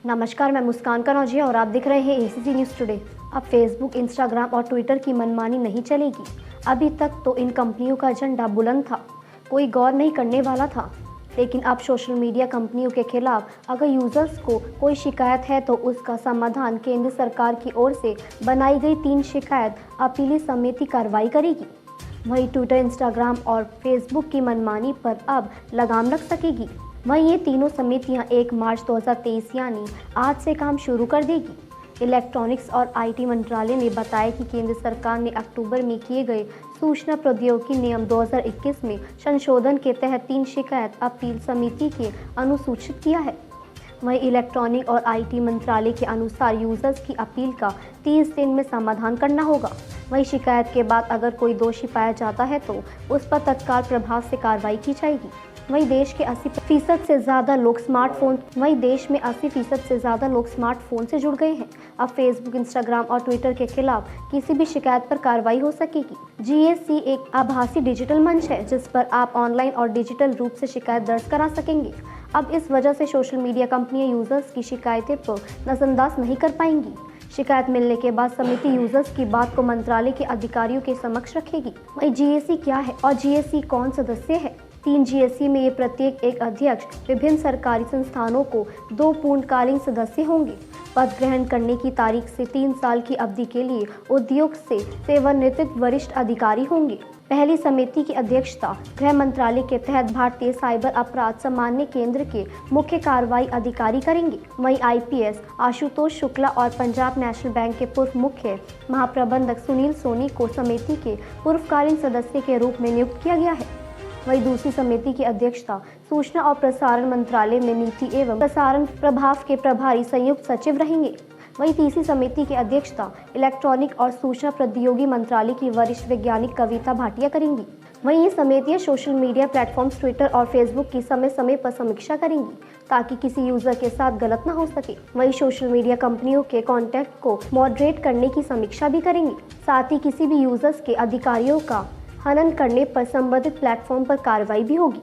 नमस्कार, मैं मुस्कान कनौजिया और आप देख रहे हैं एसीसी न्यूज़ टुडे। अब फेसबुक, इंस्टाग्राम और ट्विटर की मनमानी नहीं चलेगी। अभी तक तो इन कंपनियों का झंडा बुलंद था, कोई गौर नहीं करने वाला था। लेकिन अब सोशल मीडिया कंपनियों के खिलाफ अगर यूजर्स को कोई शिकायत है तो उसका समाधान केंद्र सरकार की ओर से बनाई गई 3 शिकायत अपीली समिति कार्रवाई करेगी। वहीं ट्विटर, इंस्टाग्राम और फेसबुक की मनमानी पर अब लगाम लग सकेगी। वहीं ये तीनों समितियां 1 मार्च 2023 यानी आज से काम शुरू कर देगी। इलेक्ट्रॉनिक्स और आईटी मंत्रालय ने बताया कि केंद्र सरकार ने अक्टूबर में किए गए सूचना प्रौद्योगिकी नियम 2021 में संशोधन के तहत 3 शिकायत अपील समिति के अनुसूचित किया है। वहीं इलेक्ट्रॉनिक और आईटी मंत्रालय के अनुसार यूजर्स की अपील का 30 दिन में समाधान करना होगा। वहीं शिकायत के बाद अगर कोई दोषी पाया जाता है तो उस पर तत्काल प्रभाव से कार्रवाई की जाएगी। वहीं देश में 80% से ज़्यादा लोग स्मार्टफोन से जुड़ गए हैं। अब फेसबुक, इंस्टाग्राम और ट्विटर के खिलाफ किसी भी शिकायत पर कार्रवाई हो सकेगी। जीएसी एक आभासी डिजिटल मंच है जिस पर आप ऑनलाइन और डिजिटल रूप से शिकायत दर्ज करा सकेंगे। अब इस वजह से सोशल मीडिया कंपनियां यूजर्स की शिकायतें पर नजरअंदाज नहीं कर पाएंगी। शिकायत मिलने के बाद समिति यूजर्स की बात को मंत्रालय के अधिकारियों के समक्ष रखेगी। वहीं जीएसी क्या है और जीएसी कौन सदस्य है? 3 जीएसी में ये प्रत्येक एक अध्यक्ष, विभिन्न सरकारी संस्थानों को 2 पूर्णकालीन सदस्य होंगे। पद ग्रहण करने की तारीख से 3 साल की अवधि के लिए उद्योग से सेवानिवृत्त वरिष्ठ अधिकारी होंगे। पहली समिति की अध्यक्षता गृह मंत्रालय के तहत भारतीय साइबर अपराध सामान्य केंद्र के मुख्य कार्रवाई अधिकारी करेंगे। वहीं आईपीएस आशुतोष शुक्ला और पंजाब नेशनल बैंक के पूर्व मुख्य महाप्रबंधक सुनील सोनी को समिति के पूर्वकालीन सदस्य के रूप में नियुक्त किया गया है। वहीं दूसरी समिति की अध्यक्षता सूचना और प्रसारण मंत्रालय में नीति एवं प्रसारण प्रभाव के प्रभारी संयुक्त सचिव रहेंगे। वहीं तीसरी समिति की अध्यक्षता इलेक्ट्रॉनिक और सूचना प्रौद्योगिकी मंत्रालय की वरिष्ठ वैज्ञानिक कविता भाटिया करेंगी। वहीं ये समितियां सोशल मीडिया प्लेटफॉर्म्स ट्विटर और फेसबुक की समय समय पर समीक्षा करेंगी ताकि किसी यूजर के साथ गलत न हो सके। वहीं सोशल मीडिया कंपनियों के कॉन्टेंट को मॉडरेट करने की समीक्षा भी करेंगी। साथ ही किसी भी यूजर्स के अधिकारियों का हनन करने पर संबंधित प्लेटफॉर्म पर कार्रवाई भी होगी।